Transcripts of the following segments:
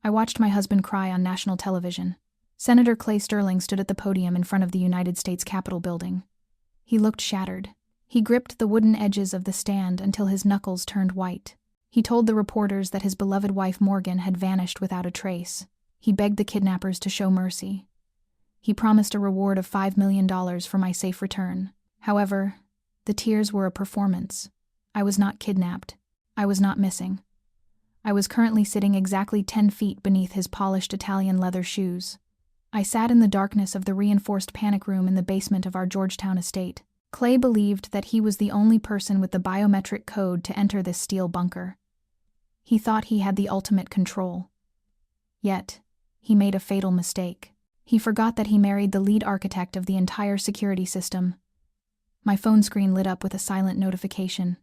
I watched my husband cry on national television. Senator Clay Sterling stood at the podium in front of the United States Capitol building. He looked shattered. He gripped the wooden edges of the stand until his knuckles turned white. He told the reporters that his beloved wife Morgan had vanished without a trace. He begged the kidnappers to show mercy. He promised a reward of $5 million for my safe return. However, the tears were a performance. I was not kidnapped. I was not missing. I was currently sitting exactly 10 feet beneath his polished Italian leather shoes. I sat in the darkness of the reinforced panic room in the basement of our Georgetown estate. Clay believed that he was the only person with the biometric code to enter this steel bunker. He thought he had the ultimate control. Yet, he made a fatal mistake. He forgot that he married the lead architect of the entire security system. My phone screen lit up with a silent notification.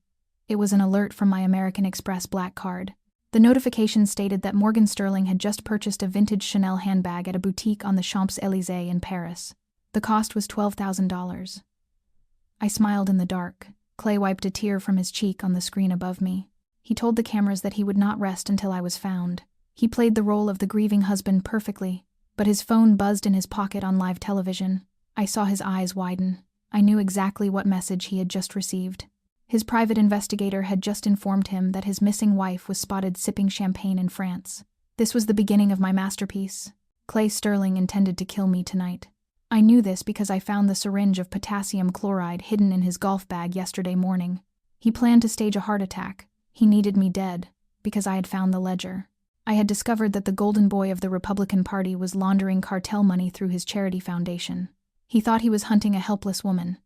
It was an alert from my American Express black card. The notification stated that Morgan Sterling had just purchased a vintage Chanel handbag at a boutique on the Champs-Élysées in Paris. The cost was $12,000. I smiled in the dark. Clay wiped a tear from his cheek on the screen above me. He told the cameras that he would not rest until I was found. He played the role of the grieving husband perfectly, but his phone buzzed in his pocket on live television. I saw his eyes widen. I knew exactly what message he had just received. His private investigator had just informed him that his missing wife was spotted sipping champagne in France. This was the beginning of my masterpiece. Clay Sterling intended to kill me tonight. I knew this because I found the syringe of potassium chloride hidden in his golf bag yesterday morning. He planned to stage a heart attack. He needed me dead, because I had found the ledger. I had discovered that the golden boy of the Republican Party was laundering cartel money through his charity foundation. He thought he was hunting a helpless woman.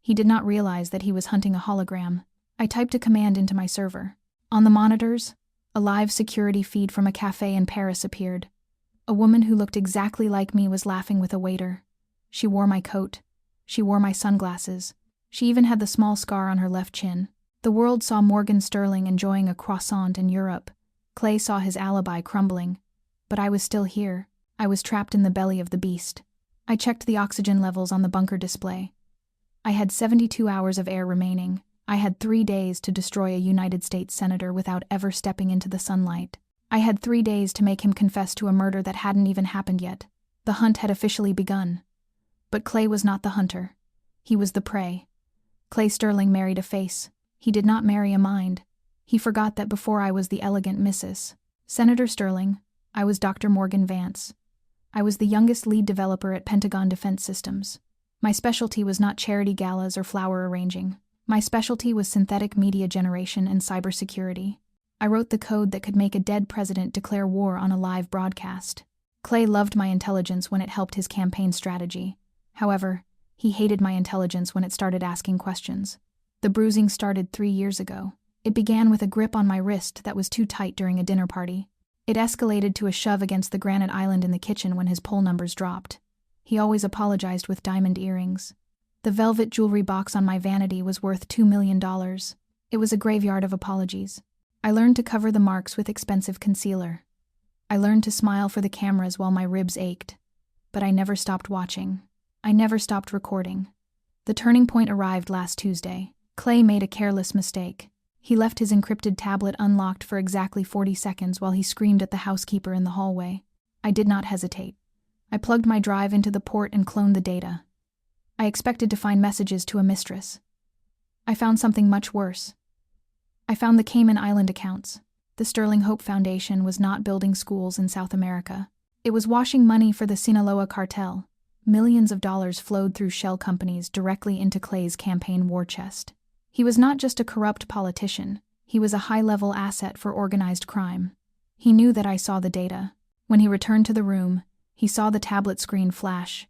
He did not realize that he was hunting a hologram. I typed a command into my server. On the monitors, a live security feed from a cafe in Paris appeared. A woman who looked exactly like me was laughing with a waiter. She wore my coat. She wore my sunglasses. She even had the small scar on her left chin. The world saw Morgan Sterling enjoying a croissant in Europe. Clay saw his alibi crumbling. But I was still here. I was trapped in the belly of the beast. I checked the oxygen levels on the bunker display. I had 72 hours of air remaining. I had 3 days to destroy a United States senator without ever stepping into the sunlight. I had 3 days to make him confess to a murder that hadn't even happened yet. The hunt had officially begun. But Clay was not the hunter. He was the prey. Clay Sterling married a face. He did not marry a mind. He forgot that before I was the elegant Mrs. Senator Sterling, I was Dr. Morgan Vance. I was the youngest lead developer at Pentagon Defense Systems. My specialty was not charity galas or flower arranging. My specialty was synthetic media generation and cybersecurity. I wrote the code that could make a dead president declare war on a live broadcast. Clay loved my intelligence when it helped his campaign strategy. However, he hated my intelligence when it started asking questions. The bruising started 3 years ago. It began with a grip on my wrist that was too tight during a dinner party. It escalated to a shove against the granite island in the kitchen when his poll numbers dropped. He always apologized with diamond earrings. The velvet jewelry box on my vanity was worth $2 million. It was a graveyard of apologies. I learned to cover the marks with expensive concealer. I learned to smile for the cameras while my ribs ached. But I never stopped watching. I never stopped recording. The turning point arrived last Tuesday. Clay made a careless mistake. He left his encrypted tablet unlocked for exactly 40 seconds while he screamed at the housekeeper in the hallway. I did not hesitate. I plugged my drive into the port and cloned the data. I expected to find messages to a mistress. I found something much worse. I found the Cayman Island accounts. The Sterling Hope Foundation was not building schools in South America. It was washing money for the Sinaloa cartel. Millions of dollars flowed through shell companies directly into Clay's campaign war chest. He was not just a corrupt politician. He was a high-level asset for organized crime. He knew that I saw the data. When he returned to the room, he saw the tablet screen flash.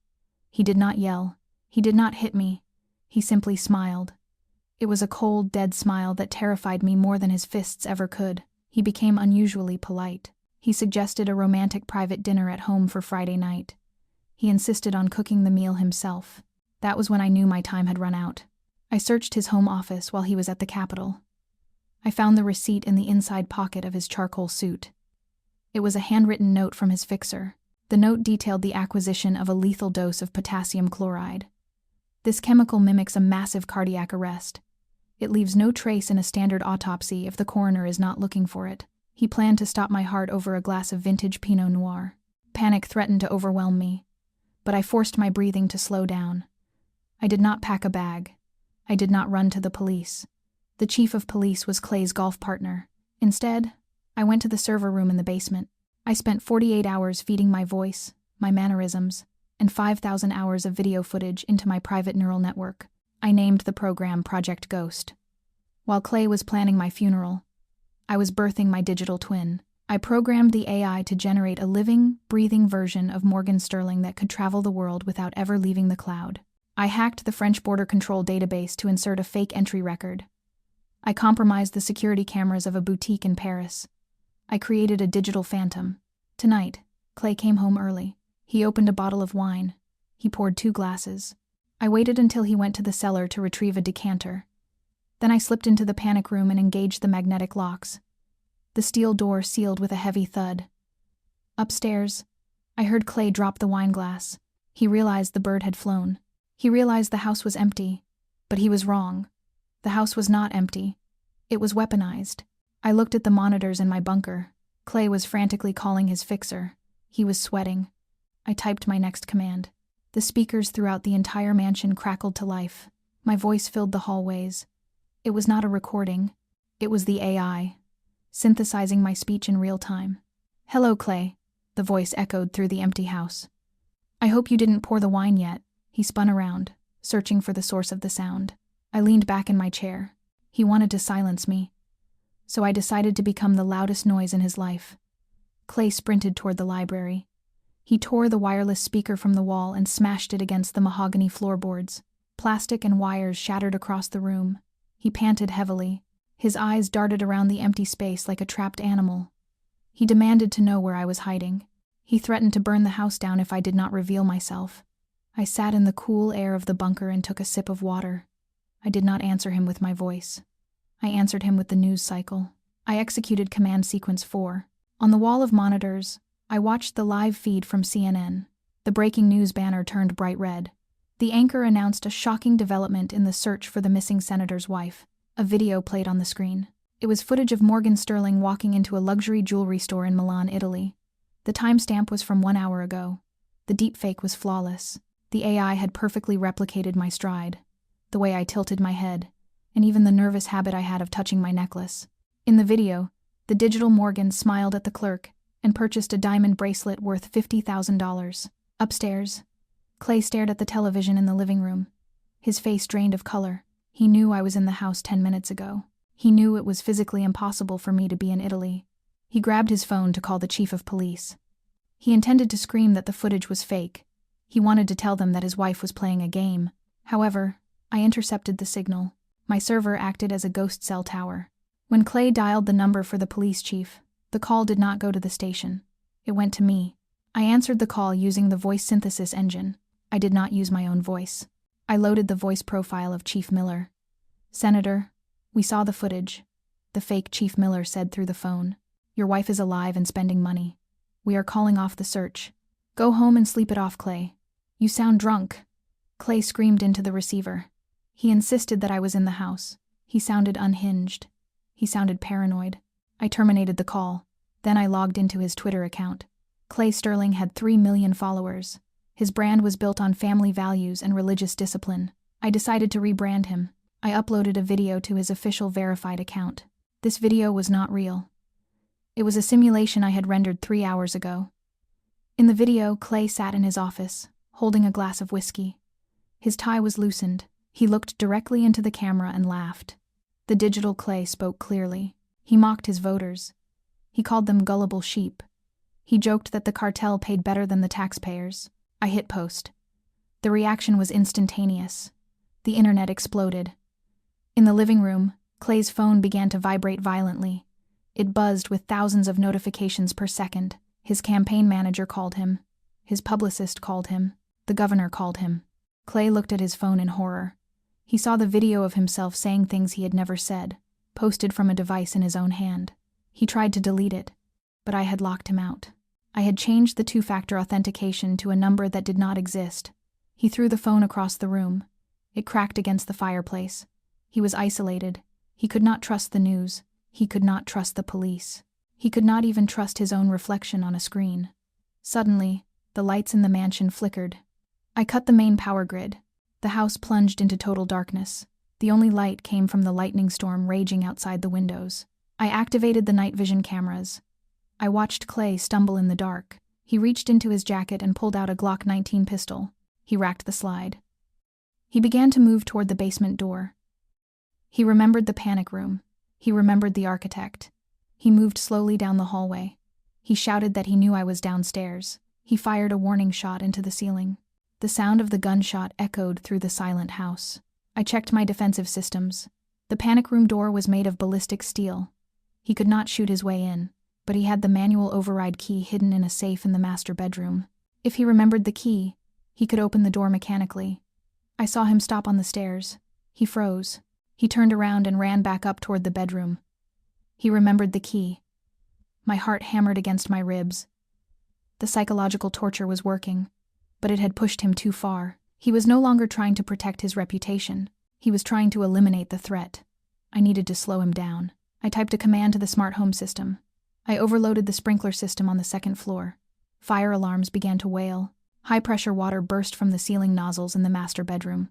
He did not yell. He did not hit me. He simply smiled. It was a cold, dead smile that terrified me more than his fists ever could. He became unusually polite. He suggested a romantic private dinner at home for Friday night. He insisted on cooking the meal himself. That was when I knew my time had run out. I searched his home office while he was at the Capitol. I found the receipt in the inside pocket of his charcoal suit. It was a handwritten note from his fixer. The note detailed the acquisition of a lethal dose of potassium chloride. This chemical mimics a massive cardiac arrest. It leaves no trace in a standard autopsy if the coroner is not looking for it. He planned to stop my heart over a glass of vintage Pinot Noir. Panic threatened to overwhelm me, but I forced my breathing to slow down. I did not pack a bag. I did not run to the police. The chief of police was Clay's golf partner. Instead, I went to the server room in the basement. I spent 48 hours feeding my voice, my mannerisms, and 5,000 hours of video footage into my private neural network. I named the program Project Ghost. While Clay was planning my funeral, I was birthing my digital twin. I programmed the AI to generate a living, breathing version of Morgan Sterling that could travel the world without ever leaving the cloud. I hacked the French border control database to insert a fake entry record. I compromised the security cameras of a boutique in Paris. I created a digital phantom. Tonight, Clay came home early. He opened a bottle of wine. He poured 2 glasses. I waited until he went to the cellar to retrieve a decanter. Then I slipped into the panic room and engaged the magnetic locks. The steel door sealed with a heavy thud. Upstairs, I heard Clay drop the wine glass. He realized the bird had flown. He realized the house was empty, but he was wrong. The house was not empty. It was weaponized. I looked at the monitors in my bunker. Clay was frantically calling his fixer. He was sweating. I typed my next command. The speakers throughout the entire mansion crackled to life. My voice filled the hallways. It was not a recording. It was the AI, synthesizing my speech in real time. "Hello, Clay," the voice echoed through the empty house. "I hope you didn't pour the wine yet." He spun around, searching for the source of the sound. I leaned back in my chair. He wanted to silence me, so I decided to become the loudest noise in his life. Clay sprinted toward the library. He tore the wireless speaker from the wall and smashed it against the mahogany floorboards. Plastic and wires shattered across the room. He panted heavily. His eyes darted around the empty space like a trapped animal. He demanded to know where I was hiding. He threatened to burn the house down if I did not reveal myself. I sat in the cool air of the bunker and took a sip of water. I did not answer him with my voice. I answered him with the news cycle. I executed Command Sequence 4. On the wall of monitors, I watched the live feed from CNN. The breaking news banner turned bright red. The anchor announced a shocking development in the search for the missing senator's wife. A video played on the screen. It was footage of Morgan Sterling walking into a luxury jewelry store in Milan, Italy. The timestamp was from 1 hour ago. The deepfake was flawless. The AI had perfectly replicated my stride, the way I tilted my head, and even the nervous habit I had of touching my necklace. In the video, the digital Morgan smiled at the clerk and purchased a diamond bracelet worth $50,000. Upstairs, Clay stared at the television in the living room. His face drained of color. He knew I was in the house 10 minutes ago. He knew it was physically impossible for me to be in Italy. He grabbed his phone to call the chief of police. He intended to scream that the footage was fake. He wanted to tell them that his wife was playing a game. However, I intercepted the signal. My server acted as a ghost cell tower. When Clay dialed the number for the police chief, the call did not go to the station. It went to me. I answered the call using the voice synthesis engine. I did not use my own voice. I loaded the voice profile of Chief Miller. "Senator, we saw the footage," the fake Chief Miller said through the phone. "Your wife is alive and spending money. We are calling off the search. Go home and sleep it off, Clay. You sound drunk." Clay screamed into the receiver. He insisted that I was in the house. He sounded unhinged. He sounded paranoid. I terminated the call. Then I logged into his Twitter account. Clay Sterling had 3 million followers. His brand was built on family values and religious discipline. I decided to rebrand him. I uploaded a video to his official verified account. This video was not real. It was a simulation I had rendered 3 hours ago. In the video, Clay sat in his office, holding a glass of whiskey. His tie was loosened. He looked directly into the camera and laughed. The digital Clay spoke clearly. He mocked his voters. He called them gullible sheep. He joked that the cartel paid better than the taxpayers. I hit post. The reaction was instantaneous. The internet exploded. In the living room, Clay's phone began to vibrate violently. It buzzed with thousands of notifications per second. His campaign manager called him. His publicist called him. The governor called him. Clay looked at his phone in horror. He saw the video of himself saying things he had never said, posted from a device in his own hand. He tried to delete it, but I had locked him out. I had changed the 2-factor authentication to a number that did not exist. He threw the phone across the room. It cracked against the fireplace. He was isolated. He could not trust the news. He could not trust the police. He could not even trust his own reflection on a screen. Suddenly, the lights in the mansion flickered. I cut the main power grid. The house plunged into total darkness. The only light came from the lightning storm raging outside the windows. I activated the night vision cameras. I watched Clay stumble in the dark. He reached into his jacket and pulled out a Glock 19 pistol. He racked the slide. He began to move toward the basement door. He remembered the panic room. He remembered the architect. He moved slowly down the hallway. He shouted that he knew I was downstairs. He fired a warning shot into the ceiling. The sound of the gunshot echoed through the silent house. I checked my defensive systems. The panic room door was made of ballistic steel. He could not shoot his way in, but he had the manual override key hidden in a safe in the master bedroom. If he remembered the key, he could open the door mechanically. I saw him stop on the stairs. He froze. He turned around and ran back up toward the bedroom. He remembered the key. My heart hammered against my ribs. The psychological torture was working, but it had pushed him too far. He was no longer trying to protect his reputation. He was trying to eliminate the threat. I needed to slow him down. I typed a command to the smart home system. I overloaded the sprinkler system on the second floor. Fire alarms began to wail. High-pressure water burst from the ceiling nozzles in the master bedroom.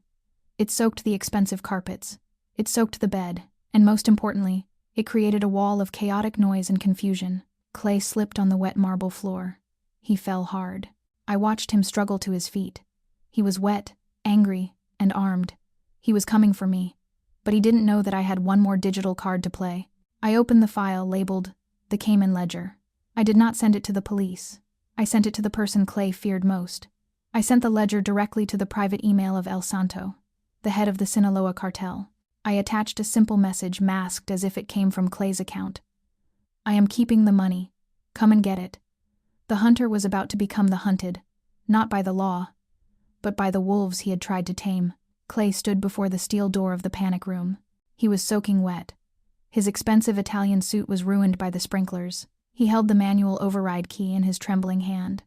It soaked the expensive carpets. It soaked the bed, and most importantly, it created a wall of chaotic noise and confusion. Clay slipped on the wet marble floor. He fell hard. I watched him struggle to his feet. He was wet, angry, and armed. He was coming for me, but he didn't know that I had one more digital card to play. I opened the file labeled the Cayman Ledger. I did not send it to the police. I sent it to the person Clay feared most. I sent the ledger directly to the private email of El Santo, the head of the Sinaloa cartel. I attached a simple message masked as if it came from Clay's account. I am keeping the money. Come and get it. The hunter was about to become the hunted, not by the law, but by the wolves he had tried to tame. Clay stood before the steel door of the panic room. He was soaking wet. His expensive Italian suit was ruined by the sprinklers. He held the manual override key in his trembling hand.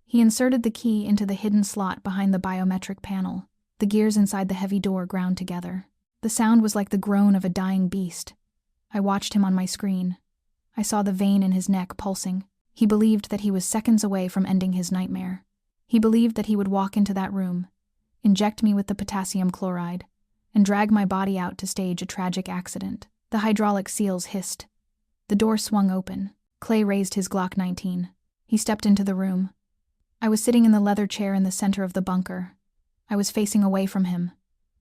He inserted the key into the hidden slot behind the biometric panel. The gears inside the heavy door ground together. The sound was like the groan of a dying beast. I watched him on my screen. I saw the vein in his neck pulsing. He believed that he was seconds away from ending his nightmare. He believed that he would walk into that room, inject me with the potassium chloride, and drag my body out to stage a tragic accident. The hydraulic seals hissed. The door swung open. Clay raised his Glock 19. He stepped into the room. I was sitting in the leather chair in the center of the bunker. I was facing away from him.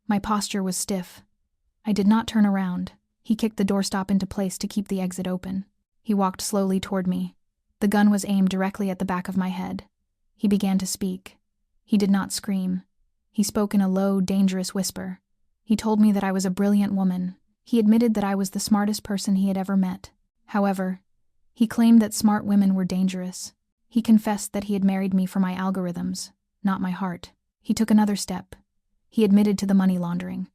My posture was stiff. I did not turn around. He kicked the doorstop into place to keep the exit open. He walked slowly toward me. The gun was aimed directly at the back of my head. He began to speak. He did not scream. He spoke in a low, dangerous whisper. He told me that I was a brilliant woman. He admitted that I was the smartest person he had ever met. However, he claimed that smart women were dangerous. He confessed that he had married me for my algorithms, not my heart. He took another step. He admitted to the money laundering.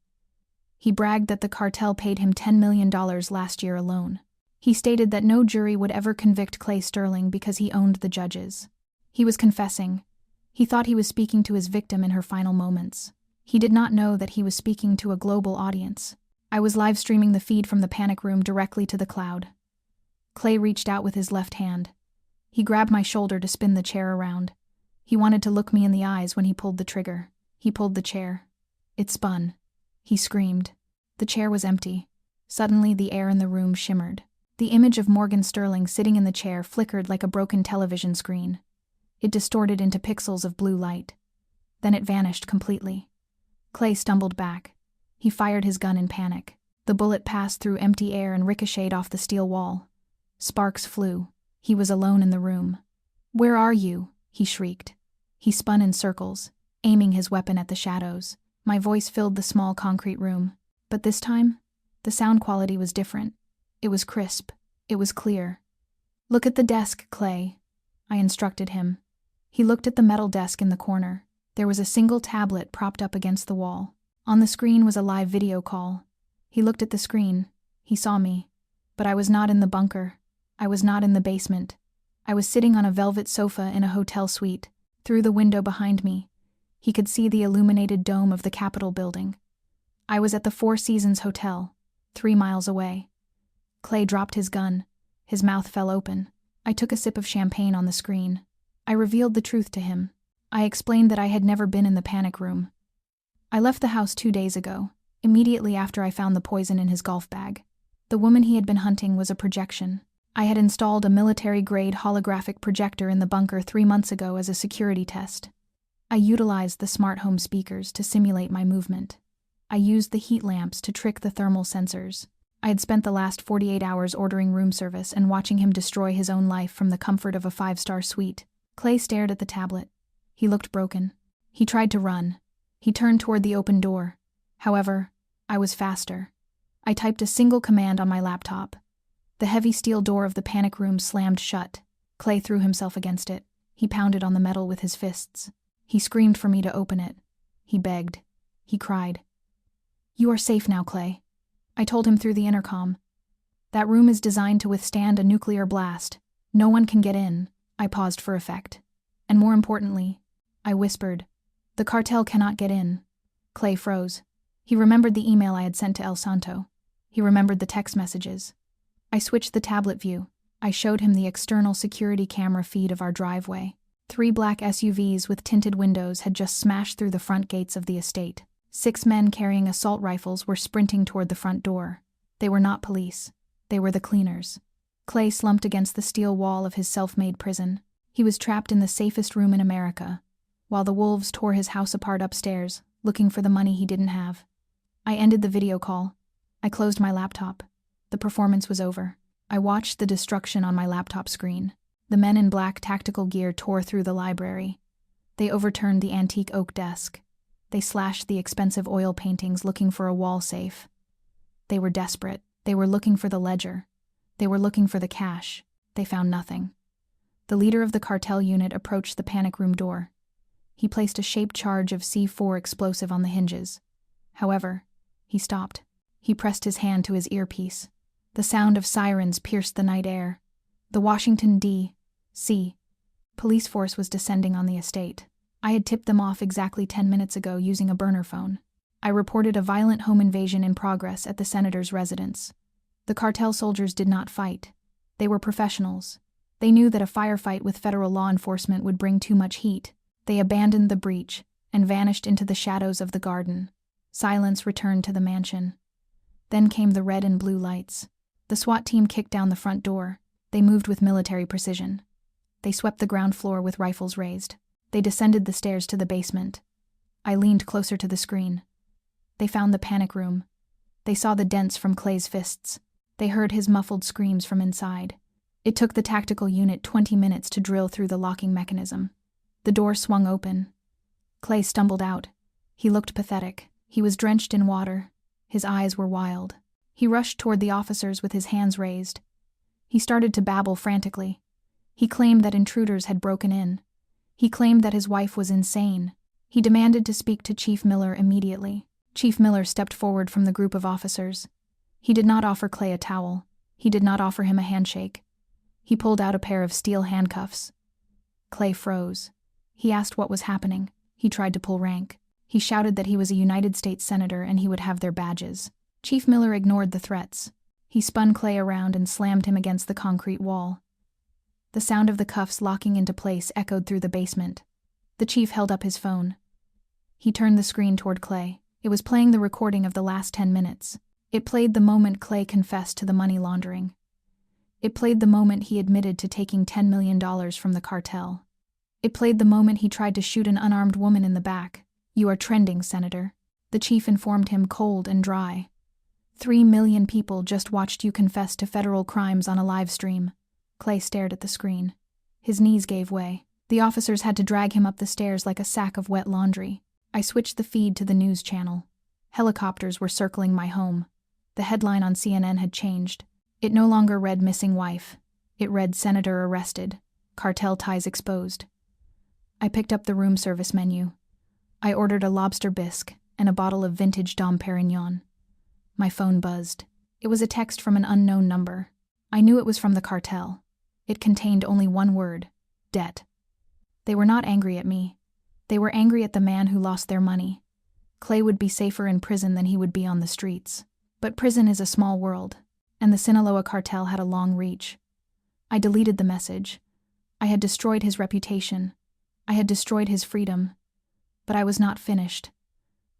He bragged that the cartel paid him $10 million last year alone. He stated that no jury would ever convict Clay Sterling because he owned the judges. He was confessing. He thought he was speaking to his victim in her final moments. He did not know that he was speaking to a global audience. I was live streaming the feed from the panic room directly to the cloud. Clay reached out with his left hand. He grabbed my shoulder to spin the chair around. He wanted to look me in the eyes when he pulled the trigger. He pulled the chair. It spun. He screamed. The chair was empty. Suddenly, the air in the room shimmered. The image of Morgan Sterling sitting in the chair flickered like a broken television screen. It distorted into pixels of blue light. Then it vanished completely. Clay stumbled back. He fired his gun in panic. The bullet passed through empty air and ricocheted off the steel wall. Sparks flew. He was alone in the room. "Where are you?" he shrieked. He spun in circles, aiming his weapon at the shadows. My voice filled the small concrete room. But this time, the sound quality was different. It was crisp. It was clear. "Look at the desk, Clay," I instructed him. He looked at the metal desk in the corner. There was a single tablet propped up against the wall. On the screen was a live video call. He looked at the screen. He saw me. But I was not in the bunker. I was not in the basement. I was sitting on a velvet sofa in a hotel suite. Through the window behind me, he could see the illuminated dome of the Capitol building. I was at the Four Seasons Hotel, 3 miles away. Clay dropped his gun. His mouth fell open. I took a sip of champagne on the screen. I revealed the truth to him. I explained that I had never been in the panic room. I left the house 2 days ago, immediately after I found the poison in his golf bag. The woman he had been hunting was a projection. I had installed a military-grade holographic projector in the bunker 3 months ago as a security test. I utilized the smart home speakers to simulate my movement. I used the heat lamps to trick the thermal sensors. I had spent the last 48 hours ordering room service and watching him destroy his own life from the comfort of a 5-star suite. Clay stared at the tablet. He looked broken. He tried to run. He turned toward the open door. However, I was faster. I typed a single command on my laptop. The heavy steel door of the panic room slammed shut. Clay threw himself against it. He pounded on the metal with his fists. He screamed for me to open it. He begged. He cried. "You are safe now, Clay," I told him through the intercom. "That room is designed to withstand a nuclear blast. No one can get in." I paused for effect. "And more importantly," I whispered, "the cartel cannot get in." Clay froze. He remembered the email I had sent to El Santo. He remembered the text messages. I switched the tablet view. I showed him the external security camera feed of our driveway. 3 black SUVs with tinted windows had just smashed through the front gates of the estate. 6 men carrying assault rifles were sprinting toward the front door. They were not police. They were the cleaners. Clay slumped against the steel wall of his self-made prison. He was trapped in the safest room in America, while the wolves tore his house apart upstairs, looking for the money he didn't have. I ended the video call. I closed my laptop. The performance was over. I watched the destruction on my laptop screen. The men in black tactical gear tore through the library. They overturned the antique oak desk. They slashed the expensive oil paintings looking for a wall safe. They were desperate. They were looking for the ledger. They were looking for the cash. They found nothing. The leader of the cartel unit approached the panic room door. He placed a shaped charge of C4 explosive on the hinges. However, he stopped. He pressed his hand to his earpiece. The sound of sirens pierced the night air. The Washington, D.C. police force was descending on the estate. I had tipped them off exactly 10 minutes ago using a burner phone. I reported a violent home invasion in progress at the senator's residence. The cartel soldiers did not fight. They were professionals. They knew that a firefight with federal law enforcement would bring too much heat. They abandoned the breach and vanished into the shadows of the garden. Silence returned to the mansion. Then came the red and blue lights. The SWAT team kicked down the front door. They moved with military precision. They swept the ground floor with rifles raised. They descended the stairs to the basement. I leaned closer to the screen. They found the panic room. They saw the dents from Clay's fists. They heard his muffled screams from inside. It took the tactical unit 20 minutes to drill through the locking mechanism. The door swung open. Clay stumbled out. He looked pathetic. He was drenched in water. His eyes were wild. He rushed toward the officers with his hands raised. He started to babble frantically. He claimed that intruders had broken in. He claimed that his wife was insane. He demanded to speak to Chief Miller immediately. Chief Miller stepped forward from the group of officers. He did not offer Clay a towel. He did not offer him a handshake. He pulled out a pair of steel handcuffs. Clay froze. He asked what was happening. He tried to pull rank. He shouted that he was a United States Senator and he would have their badges. Chief Miller ignored the threats. He spun Clay around and slammed him against the concrete wall. The sound of the cuffs locking into place echoed through the basement. The chief held up his phone. He turned the screen toward Clay. It was playing the recording of the last 10 minutes. It played the moment Clay confessed to the money laundering. It played the moment he admitted to taking $10 million from the cartel. It played the moment he tried to shoot an unarmed woman in the back. "You are trending, Senator," the chief informed him, cold and dry. 3 million people just watched you confess to federal crimes on a live stream. Clay stared at the screen. His knees gave way. The officers had to drag him up the stairs like a sack of wet laundry. I switched the feed to the news channel. Helicopters were circling my home. The headline on CNN had changed. It no longer read "Missing Wife." It read "Senator Arrested. Cartel Ties Exposed." I picked up the room service menu. I ordered a lobster bisque and a bottle of vintage Dom Perignon. My phone buzzed. It was a text from an unknown number. I knew it was from the cartel. It contained only one word: debt. They were not angry at me. They were angry at the man who lost their money. Clay would be safer in prison than he would be on the streets. But prison is a small world, and the Sinaloa cartel had a long reach. I deleted the message. I had destroyed his reputation. I had destroyed his freedom. But I was not finished.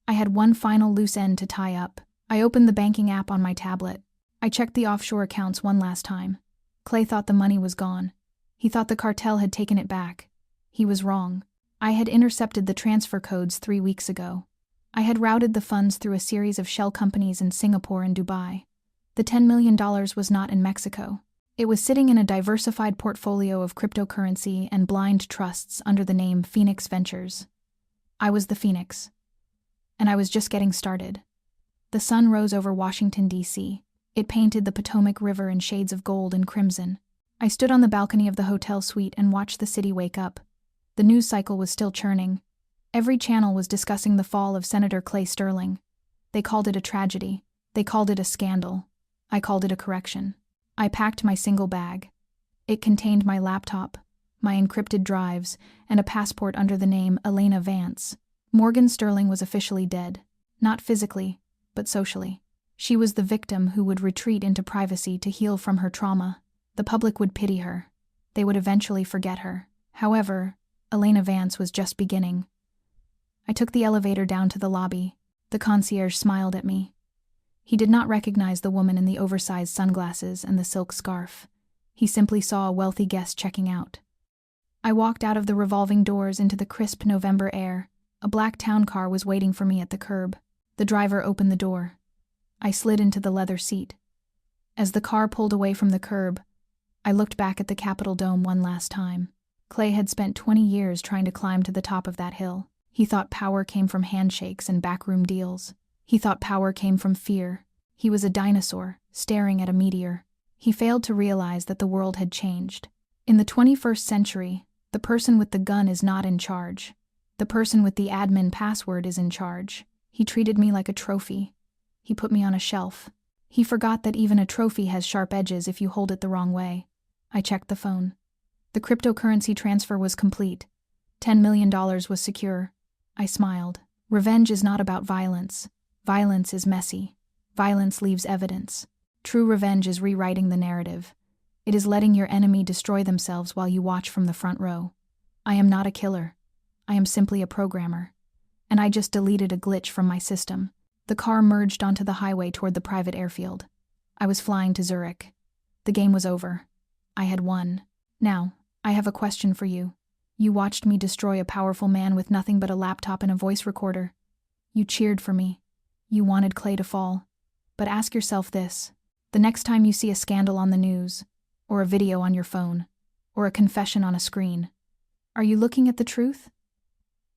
I had one final loose end to tie up. I opened the banking app on my tablet. I checked the offshore accounts one last time. Clay thought the money was gone. He thought the cartel had taken it back. He was wrong. I had intercepted the transfer codes 3 weeks ago. I had routed the funds through a series of shell companies in Singapore and Dubai. The $10 million was not in Mexico. It was sitting in a diversified portfolio of cryptocurrency and blind trusts under the name Phoenix Ventures. I was the Phoenix. And I was just getting started. The sun rose over Washington, D.C. It painted the Potomac River in shades of gold and crimson. I stood on the balcony of the hotel suite and watched the city wake up. The news cycle was still churning. Every channel was discussing the fall of Senator Clay Sterling. They called it a tragedy. They called it a scandal. I called it a correction. I packed my single bag. It contained my laptop, my encrypted drives, and a passport under the name Elena Vance. Morgan Sterling was officially dead. Not physically, but socially. She was the victim who would retreat into privacy to heal from her trauma. The public would pity her. They would eventually forget her. However, Elena Vance was just beginning. I took the elevator down to the lobby. The concierge smiled at me. He did not recognize the woman in the oversized sunglasses and the silk scarf. He simply saw a wealthy guest checking out. I walked out of the revolving doors into the crisp November air. A black town car was waiting for me at the curb. The driver opened the door. I slid into the leather seat. As the car pulled away from the curb, I looked back at the Capitol Dome one last time. Clay had spent 20 years trying to climb to the top of that hill. He thought power came from handshakes and backroom deals. He thought power came from fear. He was a dinosaur, staring at a meteor. He failed to realize that the world had changed. In the 21st century, the person with the gun is not in charge. The person with the admin password is in charge. He treated me like a trophy. He put me on a shelf. He forgot that even a trophy has sharp edges if you hold it the wrong way. I checked the phone. The cryptocurrency transfer was complete. $10 million was secure. I smiled. Revenge is not about violence. Violence is messy. Violence leaves evidence. True revenge is rewriting the narrative. It is letting your enemy destroy themselves while you watch from the front row. I am not a killer. I am simply a programmer. And I just deleted a glitch from my system. The car merged onto the highway toward the private airfield. I was flying to Zurich. The game was over. I had won. Now, I have a question for you. You watched me destroy a powerful man with nothing but a laptop and a voice recorder. You cheered for me. You wanted Clay to fall. But ask yourself this. The next time you see a scandal on the news, or a video on your phone, or a confession on a screen, are you looking at the truth?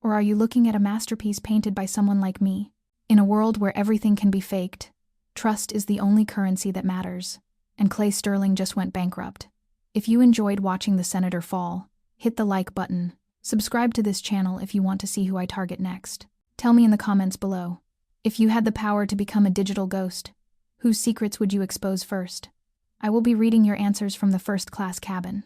Or are you looking at a masterpiece painted by someone like me? In a world where everything can be faked, trust is the only currency that matters, and Clay Sterling just went bankrupt. If you enjoyed watching the senator fall, hit the like button. Subscribe to this channel if you want to see who I target next. Tell me in the comments below. If you had the power to become a digital ghost, whose secrets would you expose first? I will be reading your answers from the first class cabin.